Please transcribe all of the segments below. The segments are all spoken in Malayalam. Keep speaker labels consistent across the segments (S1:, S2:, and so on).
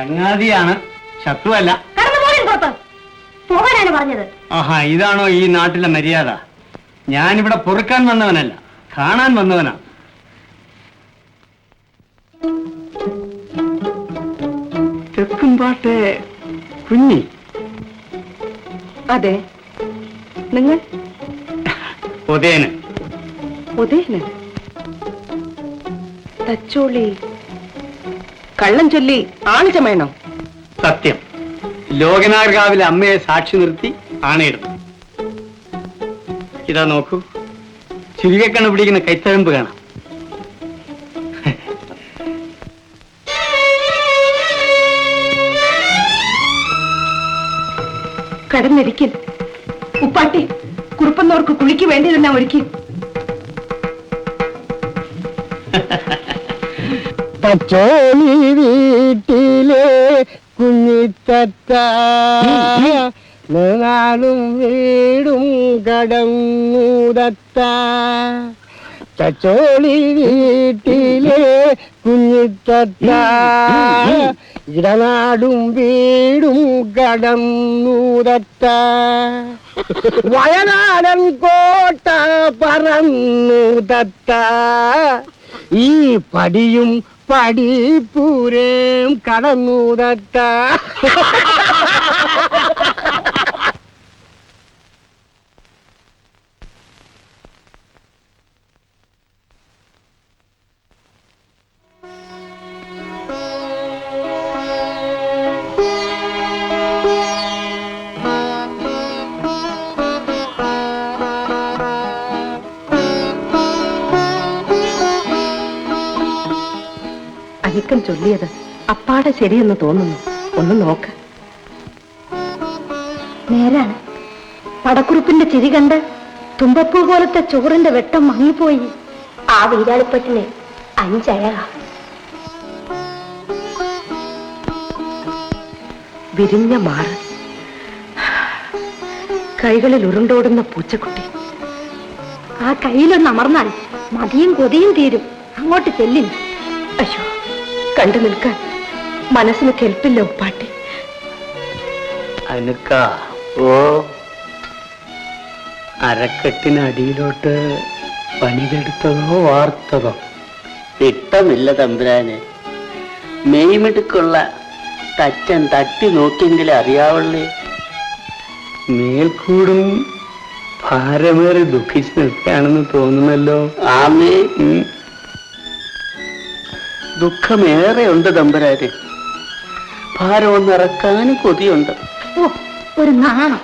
S1: ചങ്ങാതിയാണ്, ശത്രുവല്ല.
S2: പോകാനാണ് പറഞ്ഞത്.
S1: ആഹാ, ഇതാണോ ഈ നാട്ടിലെ മര്യാദ? ഞാനിവിടെ പൊറുക്കാൻ വന്നവനല്ല, കാണാൻ വന്നവനാണ്. തെക്കുംപാട്ടെ കുഞ്ഞി?
S2: അതെ. നിങ്ങൾ?
S1: ഉദയന്.
S2: ഉദയന്? തച്ചോളി കള്ളം ചൊല്ലി ആള് ചമയണോ?
S1: സത്യം. ലോകനാർഗാവിലെ അമ്മയെ സാക്ഷി നിർത്തി ആണയിടുന്നു. ഇതാ നോക്കൂ, ചുരുക്കക്കണ്ണ് പിടിക്കുന്ന കൈത്തഴമ്പ് കാണാം.
S2: കടന്നിരിക്കൽ ഉപ്പാട്ടി, കുറുപ്പന്നവർക്ക് കുളിക്ക് വേണ്ടിയതെല്ലാം ഒരുക്കി.
S3: തച്ചോളി വീട്ടിലെ കുഞ്ഞിത്തത്ത നാളും വീടും കടങ്ങൂതത്ത. തച്ചോളി വീട്ടിലെ കുഞ്ഞിത്തത്ത ഇടനാടും വീടും കടന്നൂതത്ത. വയനാടൻ കോട്ട പറന്നൂതത്ത. ഈ പടിയും പടിപ്പൂരേം കടന്നൂതത്ത.
S2: അധികം ചൊല്ലിയത് അപ്പാടെ ശരിയെന്ന് തോന്നുന്നു. ഒന്ന് നോക്ക്. നേരാണ്. പടക്കുറുപ്പിന്റെ ചിരി കണ്ട് തുമ്പപ്പൂ പോലത്തെ ചോറിന്റെ വെട്ടം മങ്ങിപ്പോയി. ആ വീരാളിപ്പറ്റിന് 5 അഴക. വിരിഞ്ഞ മാറ്, കൈകളിൽ ഉരുണ്ടോടുന്ന പൂച്ചക്കുട്ടി. ആ കയ്യിലൊന്ന് അമർന്നാൽ മതിയും കൊതിയും തീരും. അങ്ങോട്ട് ചെല്ലില്ല. അയ്യോ, കണ്ടു നിൽക്കാൻ മനസ്സിന് കെൽപ്പില്ല ഉപ്പാട്ടി.
S1: അനക്ക, ഓ, അരക്കെട്ടിനടിയിലോട്ട് പണിതെടുത്തതോ വാർത്തതോ?
S4: ഇഷ്ടമില്ല തമ്പുരാന്. മെയ്മിടുക്കുള്ള തച്ചൻ തട്ടി നോക്കിയെങ്കിലേ അറിയാവുള്ളേ.
S1: മേൽക്കൂടും ഭാരമേറി ദുഃഖിച്ച് നിൽക്കുകയാണെന്ന് തോന്നുന്നല്ലോ.
S4: ആമേ, ദുഃഖമേറെ ഉണ്ട് തമ്പുരാന്. ഭാരമൊന്നിറക്കാനും കൊതിയുണ്ട്.
S2: ഓ, ഒരു നാണം.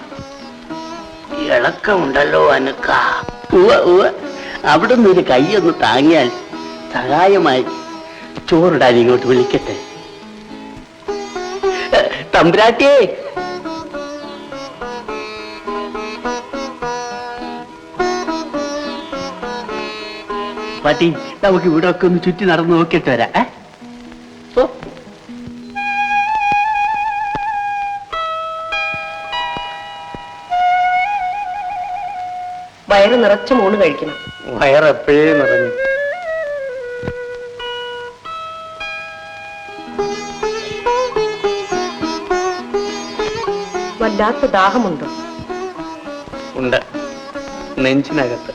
S4: ഇളക്കമുണ്ടല്ലോ അനക്ക. അവിടെ നിന്ന് ഒരു കൈയൊന്ന് താങ്ങിയാൽ സഹായമായി. ചോറിടാൻ ഇങ്ങോട്ട് വിളിക്കട്ടെ തമ്പുരാട്ടിയെ. പാട്ടി, നമുക്ക് ഇവിടെ ഒക്കെ ഒന്ന് ചുറ്റി നടന്ന് നോക്കിയിട്ട് വരാം.
S2: വയറ് നിറച്ച് മൂണ് കഴിക്കണം.
S1: വയറെപ്പോഴേ നിറഞ്ഞു.
S2: വല്ലാത്ത ദാഹമുണ്ടോ?
S1: ഉണ്ട്, നെഞ്ചിനകത്ത്.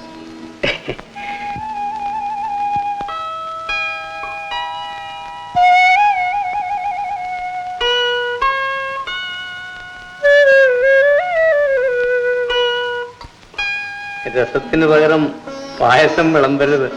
S1: രസത്തിന് പകരം പായസം വിളമ്പരുത്.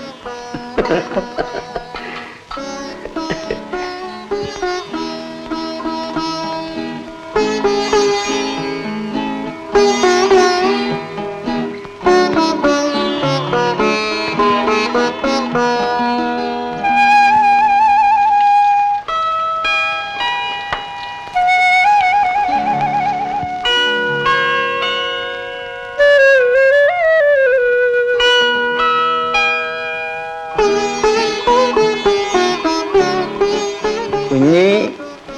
S1: കുഞ്ഞി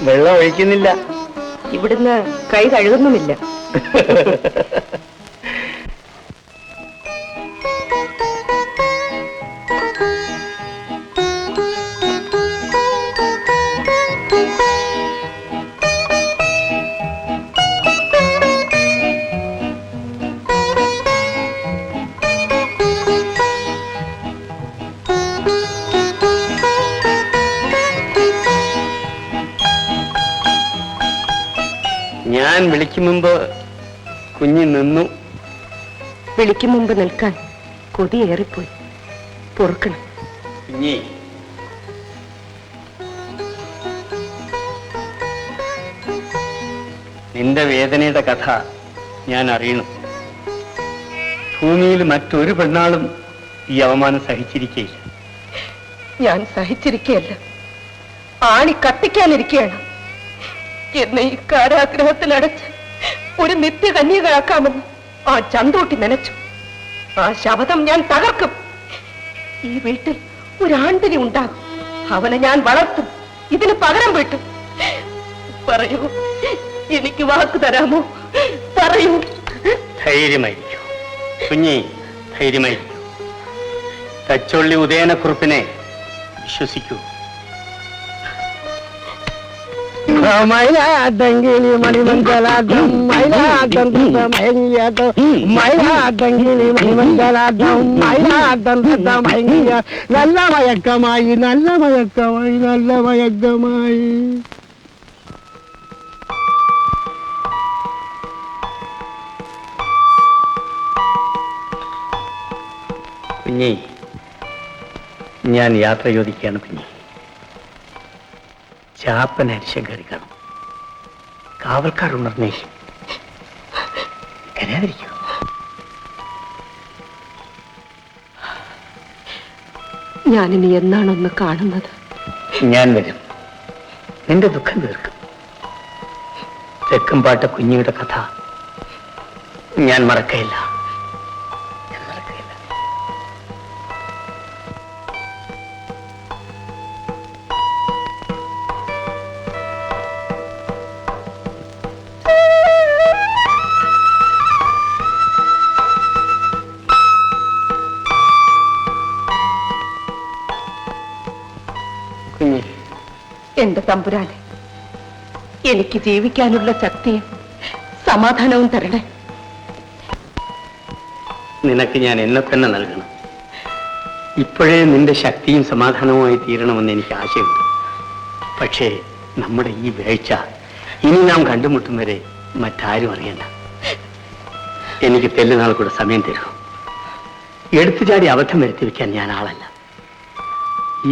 S1: വെള്ളം ഒഴിക്കുന്നില്ല.
S2: ഇവിടുന്ന് കൈ കഴുകുന്നുമില്ല.
S1: വിളിക്കും മുമ്പ് കുഞ്ഞ് നിന്നു.
S2: വിളിക്കും മുമ്പ് നിൽക്കാൻ കൊതിയേറിപ്പോയി. പൊറുക്കണം.
S1: കുഞ്ഞി, നിന്റെ വേദനയുടെ കഥ ഞാൻ അറിയണം. ഭൂമിയിൽ മറ്റൊരു പെണ്ണാളും ഈ അവമാനം സഹിച്ചിരിക്കയില്ല.
S2: ഞാൻ സഹിച്ചിരിക്കുകയല്ല, ആണി കത്തിക്കാനിരിക്കുകയാണ്. എന്നെ ഈ കാരാഗ്രഹത്തിലടച്ച് ഒരു നിത്യകന്യകയാക്കാമെന്ന് ആ ചന്തോട്ടി നനച്ചു. ആ ശപഥം ഞാൻ തകർക്കും. ഈ വീട്ടിൽ ഒരാണ്ടിനി ഉണ്ടാകും. അവനെ ഞാൻ വളർത്തും. ഇതിന് പകരം വീട്ടും. പറയൂ, എനിക്ക് വാക്ക് തരാമോ? പറയൂ.
S1: ധൈര്യമായിരിക്കൂ കുഞ്ഞി, ധൈര്യമായിരിക്കൂ. തച്ചൊള്ളി ഉദയനക്കുറുപ്പിനെ വിശ്വസിക്കൂ.
S3: മൈലാതങ്കിളി മണിമഞ്ചലാദം മൈലാതങ്കിളി മണിമഞ്ചലാദം മൈലാതങ്കിയ നല്ല മയക്കമായി നല്ല മയക്കമായി നല്ല മയക്കമായി.
S1: കുഞ്ഞി, ഞാൻ യാത്ര ചോദിക്കുകയാണ് കുഞ്ഞി. ചാപ്പൻ അരിശം കയറി കാണും. കാവൽക്കാർ ഉണർന്നേ. കരയാതിരിക്കൂ.
S2: ഞാനിനി എന്നാണൊന്ന് കാണുന്നത്?
S1: ഞാൻ വരും, നിന്റെ ദുഃഖം തീർക്കും. തെക്കുംപാട്ട കുഞ്ഞിയുടെ കഥ ഞാൻ മറക്കയില്ല.
S2: എന്റെ തമ്പുരാനെ, എനിക്ക് ജീവിക്കാനുള്ള ശക്തിയും സമാധാനവും തരണേ.
S1: നിനക്ക് ഞാൻ എന്നെ തന്നെ നൽകണം. ഇപ്പോഴേ നിന്റെ ശക്തിയും സമാധാനവുമായി തീരണമെന്ന് എനിക്ക് ആശയമുണ്ട്. പക്ഷേ നമ്മുടെ ഈ വീഴ്ച ഇനി നാം കണ്ടുമുട്ടും വരെ മറ്റാരും അറിയണ്ട. എനിക്ക് തെല്ലുനാൾ കൂടെ സമയം തരൂ. എടുത്തുചാടി അബദ്ധം വരുത്തി വെക്കാൻ ഞാൻ ആളല്ല.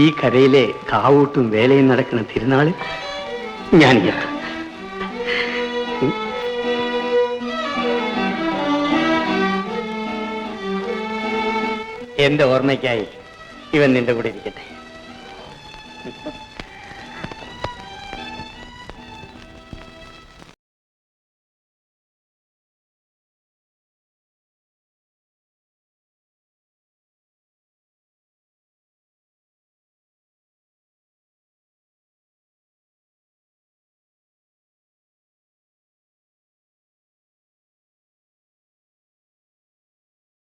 S1: ഈ കരയിലെ കാവൂട്ടും വേലയും നടക്കുന്ന തിരുനാളിൽ ഞാൻ എന്റെ ഓർമ്മയ്ക്കായി ഇവൻ നിന്റെ കൂടെ ഇരിക്കട്ടെ.